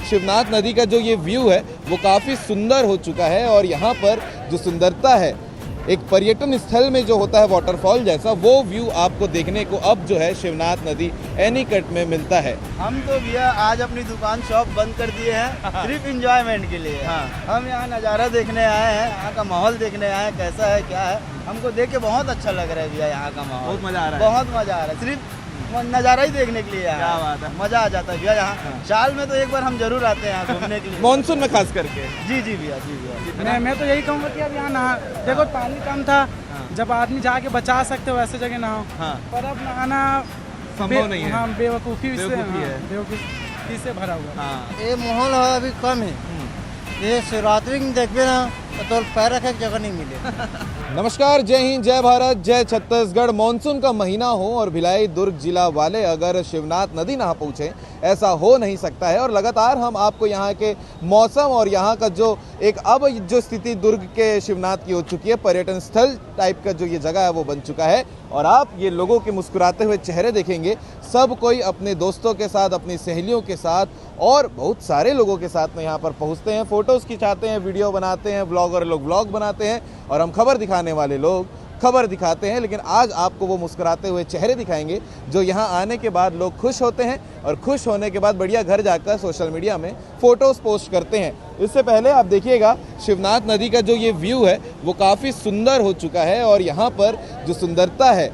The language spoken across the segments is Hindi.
शिवनाथ नदी का जो ये व्यू है वो काफ़ी सुंदर हो चुका है और यहाँ पर जो सुंदरता है एक पर्यटन स्थल में जो होता है वाटरफॉल जैसा, वो व्यू आपको देखने को अब जो है शिवनाथ नदी एनीकट में मिलता है। हम तो भैया आज अपनी दुकान शॉप बंद कर दिए हैं सिर्फ एंजॉयमेंट के लिए। हम यहाँ नज़ारा देखने आए हैं, यहाँ का माहौल देखने आए हैं कैसा है क्या है। हमको देख के बहुत अच्छा लग रहा है भैया, यहाँ का माहौल बहुत मजा आ रहा है। बहुत मजा आ रहा है, सिर्फ नज़ारा ही देखने के लिए। क्या बात है, मजा आ जाता है भैया यहाँ। साल में तो एक बार हम जरूर आते हैं यहाँ घूमने के लिए, मानसून में खास करके। जी जी भैया, जी भैया। मैं तो यही कहूँगा कि अब यहाँ नहा देखो, पानी कम था, जब आदमी जाके बचा सकते हो वैसे जगह नहाओ। पर अब नहाना संभव नहीं है। हाँ, बेवकूफ़ी से भरा हुआ। ये माहौल अभी कम है, ये शिवरात्रि में देखिए ना तो पैर रखे जगह नहीं मिले। नमस्कार, जय हिंद, जय भारत, जय छत्तीसगढ़। मानसून का महीना हो और भिलाई दुर्ग जिला वाले अगर शिवनाथ नदी ना पहुँचे, ऐसा हो नहीं सकता है। और लगातार हम आपको यहाँ के मौसम और यहाँ का जो एक अब जो स्थिति दुर्ग के शिवनाथ की हो चुकी है, पर्यटन स्थल टाइप का जो ये जगह है वो बन चुका है। और आप ये लोगों के मुस्कुराते हुए चेहरे देखेंगे, सब कोई अपने दोस्तों के साथ, अपनी सहेलियों के साथ और बहुत सारे लोगों के साथ में यहाँ पर पहुँचते हैं, फ़ोटोज़ खिंचाते हैं, वीडियो बनाते हैं, ब्लॉगर लोग ब्लॉग बनाते हैं और हम खबर दिखाने वाले लोग खबर दिखाते हैं। लेकिन आज आपको वो मुस्कुराते हुए चेहरे दिखाएंगे जो यहाँ आने के बाद लोग खुश होते हैं और खुश होने के बाद बढ़िया घर जाकर सोशल मीडिया में फ़ोटोज़ पोस्ट करते हैं। इससे पहले आप देखिएगा, शिवनाथ नदी का जो ये व्यू है वो काफ़ी सुंदर हो चुका है और यहाँ पर जो सुंदरता है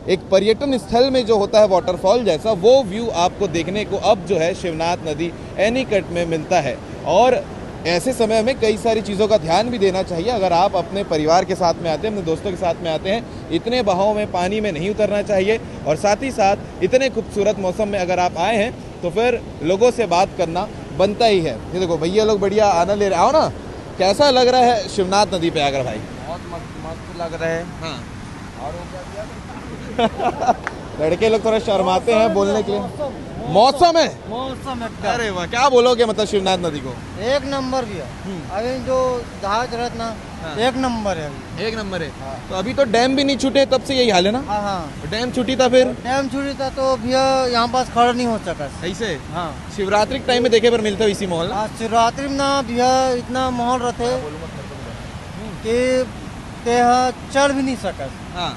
एक पर्यटन स्थल में जो होता है वाटरफॉल जैसा, वो व्यू आपको देखने को अब जो है शिवनाथ नदी एनीकट में मिलता है। और ऐसे समय में कई सारी चीज़ों का ध्यान भी देना चाहिए। अगर आप अपने परिवार के साथ में आते हैं, अपने दोस्तों के साथ में आते हैं, इतने बहाव में पानी में नहीं उतरना चाहिए। और साथ ही साथ इतने खूबसूरत मौसम में अगर आप आए हैं तो फिर लोगों से बात करना बनता ही है। ये देखो भैया लोग बढ़िया आनंद ले रहे। आओ ना, कैसा लग रहा है शिवनाथ नदी पे आकर भाई? बहुत मस्त लग रहा है। हाँ। लड़के लोग थोड़ा शर्माते हैं बोलने के लिए। मौसम है, मौसम एकदम अरे वाह, क्या बोलोगे मतलब शिवनाथ नदी को? एक नंबर भी है। अभी जो जहाज रहता ना, एक नंबर है अभी। एक नंबर है। तो अभी तो डैम भी नहीं छूटे, तब से यही हाल है ना? हाँ, डैम छूटी था, फिर डैम छुड़ी था तो भैया यहाँ पास खड़ा नहीं हो सका। ऐसे हाँ, शिवरात्रि के टाइम में देखे पर मिलते हो इसी माहौल। हाँ, शिवरात्रि में ना भैया इतना माहौल रहते कि चढ़ भी नहीं सका। हाँ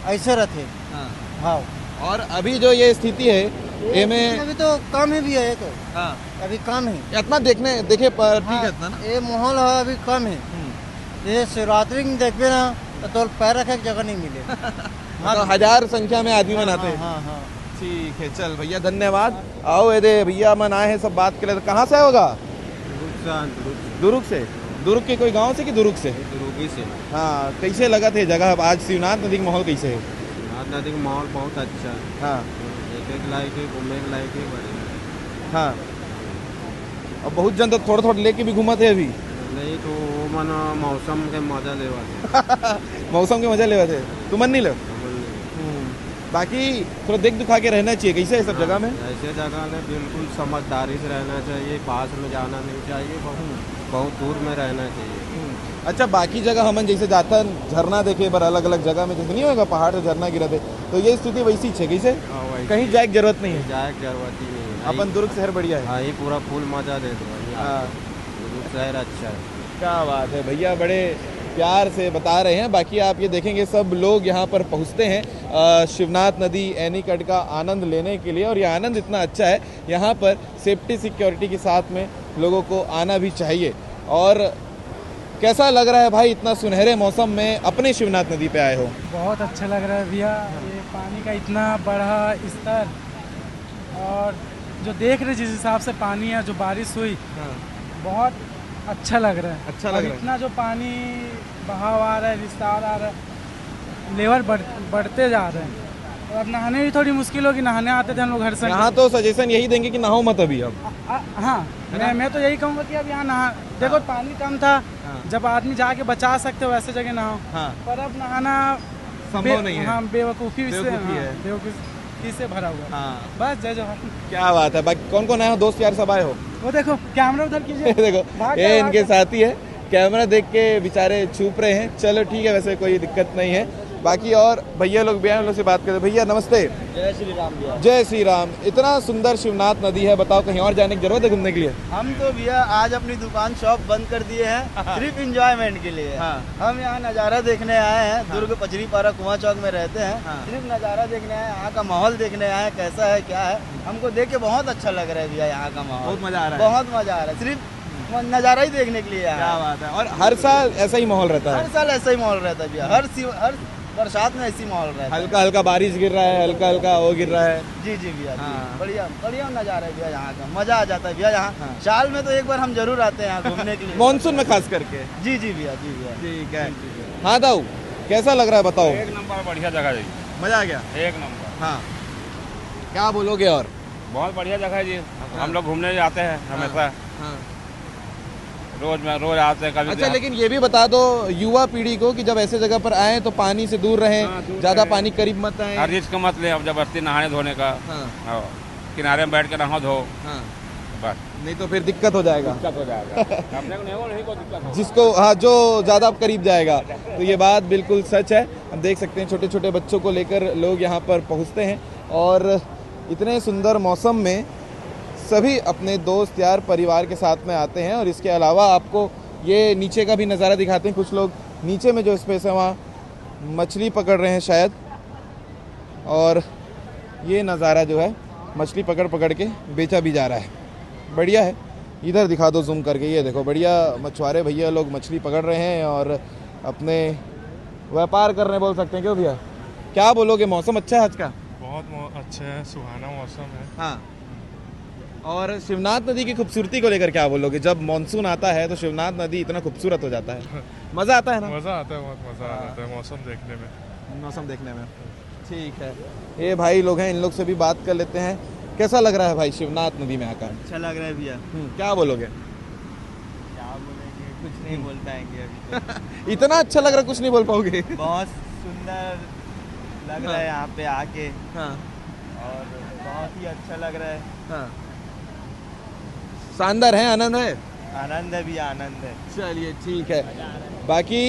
ऐसे रहते। हाँ। हाँ, और अभी जो ये स्थिति है ये में अभी तो कम ही भी है, तो हाँ अभी कम है इतना देखे पर ठीक है इतना ना। ये माहौल है अभी कम है। ये शिवरात्रि में देखिए ना तो पैर रखे जगह नहीं मिले। तो हजार संख्या में आदमी मनाते हैं। हाँ हाँ। ठीक है, चल भैया धन्यवाद। आओ ये दे भैया मन आए हैं सब बात के लिए। कहाँ से होगा? दुर्ग से। दुर्ग के कोई गांव से कि दुर्ग से? दुर्ग से। हाँ, कैसे लगा थे जगह आज शिवनाथ नदी का माहौल कैसे है? शिवनाथ नदी का माहौल बहुत अच्छा है। हाँ एक लायक है, घूमने के लायक है, बढ़िया। हाँ। और बहुत जन तो थोड़ा थोड़ा लेके भी घूमा थे अभी। नहीं तो मन मौसम के मजा ले मौसम के मजा ले थे, तुम मन नहीं ले। बाकी थोड़ा देख दुखा के रहना चाहिए। कैसे है सब जगह में? ऐसे जगह में बिल्कुल समझदारी से रहना चाहिए, पास में जाना नहीं चाहिए, बहुत दूर में रहना चाहिए। अच्छा, बाकी जगह हमन जैसे जाता झरना देखे पर अलग अलग जगह में जैसे नहीं होगा, पहाड़ से झरना गिरा थे, तो ये स्थिति वैसी है कैसे? कहीं जाए की जरूरत नहीं है। जाए जरूरत ही नहीं है। अपन दुर्ग शहर बढ़िया है। हाँ, ये पूरा फुल मजा दे दो। दुर्ग शहर अच्छा है। क्या बात है भैया, बड़े प्यार से बता रहे हैं। बाकी आप ये देखेंगे सब लोग यहाँ पर पहुँचते हैं शिवनाथ नदी एनीकट का आनंद लेने के लिए। और ये आनंद इतना अच्छा है, यहाँ पर सेफ्टी सिक्योरिटी के साथ में लोगों को आना भी चाहिए। और कैसा लग रहा है भाई इतना सुनहरे मौसम में अपने शिवनाथ नदी पे आए हो? बहुत अच्छा लग रहा है भैया, ये पानी का इतना बड़ा स्तर और जो देख रहे जिस हिसाब से पानी है, जो बारिश हुई, बहुत अच्छा लग रहा है। अच्छा लग रहा है। इतना जो पानी बहाव आ रहा है, विस्तार आ रहा है, लेवल बढ़ते जा रहे हैं। और नहाने भी थोड़ी मुश्किल होगी, नहाने आते थे हम लोग घर से। यहाँ तो सजेशन यही देंगे कि नहाओ मत अभी अब। हाँ, मैं तो यही कहूँगा कि अब यहाँ नहा देखो, पानी कम था, जब आदमी जाके बचा सकते हो वैसे जगह नहाओ। पर अब नहाना संभव नहीं है। हाँ, बेवकूफ़ी से भरा हुआ। हाँ। बस जय जवान। क्या बात है। बाकी कौन कौन आए हो दोस्त यार, सब आए हो? वो देखो कैमरा उधर कीजिए। देखो ये इनके साथी है, कैमरा देख के बेचारे छुप रहे हैं। चलो ठीक है, वैसे कोई दिक्कत नहीं है। बाकी और भैया लोग भी हैं, उन लोग से बात करते हैं। भैया नमस्ते। जय श्री राम भैया। जय श्री राम। इतना सुंदर शिवनाथ नदी है, बताओ कहीं और जाने की जरूरत है घूमने के लिए? हम तो भैया आज अपनी दुकान शॉप बंद कर दिए हैं सिर्फ इंजॉयमेंट के लिए। हम यहाँ नज़ारा देखने आए हैं। दुर्ग पचरी पारा कुआं चौक में रहते हैं। सिर्फ नज़ारा देखने आए, यहाँ का माहौल देखने आए कैसा है क्या है। हमको देख के बहुत अच्छा लग रहा है भैया, यहाँ का माहौल बहुत मजा आ रहा है। बहुत मजा आ रहा है, सिर्फ नज़ारा ही देखने के लिए आए हैं। क्या बात है। और हर साल ऐसा ही माहौल रहता हर है? साल ऐसा ही माहौल रहता है भैया, हर बरसात में ऐसी माहौल रहता है। हल्का हल्का बारिश गिर रहा है, हल्का हल्का वो गिर रहा है। जी जी भैया, हाँ। बढ़िया बढ़िया नज़ारा है भैया, यहाँ का मजा आ जाता है भैया। यहाँ साल में तो एक बार हम जरूर आते हैं यहाँ घूमने के लिए, मानसून में खास करके। जी जी भैया, जी भैया। ठीक है। हाँ दाऊ, कैसा लग रहा है बताओ? एक नंबर बढ़िया जगह है जी, मजा आ गया? एक नंबर। हाँ, क्या बोलोगे और? बहुत बढ़िया जगह है जी, हम लोग घूमने जाते हैं हमेशा, हाँ। रोज आते हैं कभी। अच्छा, लेकिन ये भी बता दो युवा पीढ़ी को कि जब ऐसे जगह पर आए तो पानी से दूर रहें, ज्यादा पानी करीब मत आए। हर रिस्क मत ले, अब जबरदस्ती नहाने धोने का। हाँ। किनारे में बैठ के नहा धो, हाँ। बस नहीं तो फिर दिक्कत हो जाएगा। दिक्कत हो जाएगा। अपने को नहीं कोई दिक्कत हो। जिसको हाँ, जो ज़्यादा करीब जाएगा। तो ये बात बिल्कुल सच है। हम देख सकते हैं छोटे छोटे बच्चों को लेकर लोग यहाँ पर पहुँचते हैं और इतने सुंदर मौसम में सभी अपने दोस्त यार परिवार के साथ में आते हैं। और इसके अलावा आपको ये नीचे का भी नज़ारा दिखाते हैं। कुछ लोग नीचे में जो स्पेस है वहाँ मछली पकड़ रहे हैं शायद, और ये नज़ारा जो है मछली पकड़ पकड़ के बेचा भी जा रहा है। बढ़िया है। इधर दिखा दो जूम करके, ये देखो बढ़िया मछुआरे भैया लोग मछली पकड़ रहे हैं और अपने व्यापार कर रहे हैं, बोल सकते हैं। क्यों भैया, क्या बोलोगे? मौसम अच्छा है आज का? बहुत अच्छा है, सुहाना मौसम है। हाँ। और शिवनाथ नदी की खूबसूरती को लेकर क्या बोलोगे? जब मानसून आता है तो शिवनाथ नदी इतना खूबसूरत हो जाता है, मज़ा आता है ना? मज़ा आता है, बहुत मज़ा आ जाता है मौसम देखने में। मौसम देखने में। ठीक है, ये भाई लोग हैं, इन लोग से भी बात कर लेते हैं। कैसा लग रहा है भाई शिवनाथ नदी में आकर? अच्छा लग रहा है भैया। क्या बोलोगे? क्या बोलेंगे, कुछ नहीं बोल पाएंगे अभी इतना अच्छा लग रहा है, कुछ नहीं बोल पाओगे? बहुत सुंदर लग रहा है यहाँ पे आके, हाँ और बहुत ही अच्छा लग रहा है। हाँ, शानदार है, आनंद है। आनंद है भैया, आनंद है। चलिए ठीक है। बाकी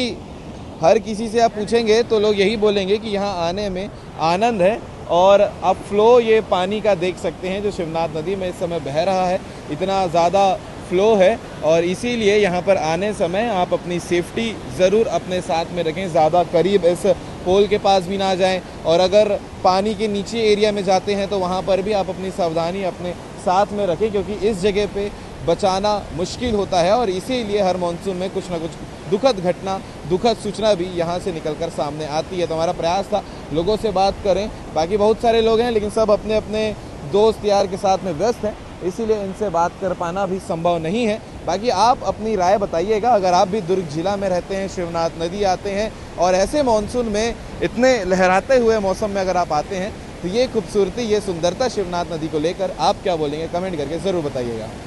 हर किसी से आप पूछेंगे तो लोग यही बोलेंगे कि यहाँ आने में आनंद है। और आप फ्लो ये पानी का देख सकते हैं जो शिवनाथ नदी में इस समय बह रहा है, इतना ज़्यादा फ्लो है। और इसीलिए यहाँ पर आने समय आप अपनी सेफ्टी ज़रूर अपने साथ में रखें, ज़्यादा करीब इस पोल के पास भी ना जाएं। और अगर पानी के नीचे एरिया में जाते हैं तो वहाँ पर भी आप अपनी सावधानी अपने साथ में रखें, क्योंकि इस जगह पे बचाना मुश्किल होता है। और इसीलिए हर मानसून में कुछ ना कुछ दुखद घटना, दुखद सूचना भी यहाँ से निकलकर सामने आती है। तो हमारा प्रयास था लोगों से बात करें। बाकी बहुत सारे लोग हैं लेकिन सब अपने अपने दोस्त यार के साथ में व्यस्त हैं, इसीलिए इनसे बात कर पाना भी संभव नहीं है। बाकी आप अपनी राय बताइएगा, अगर आप भी दुर्ग जिला में रहते हैं, शिवनाथ नदी आते हैं और ऐसे मानसून में इतने लहराते हुए मौसम में अगर आप आते हैं तो ये खूबसूरती, ये सुंदरता शिवनाथ नदी को लेकर आप क्या बोलेंगे, कमेंट करके ज़रूर बताइएगा।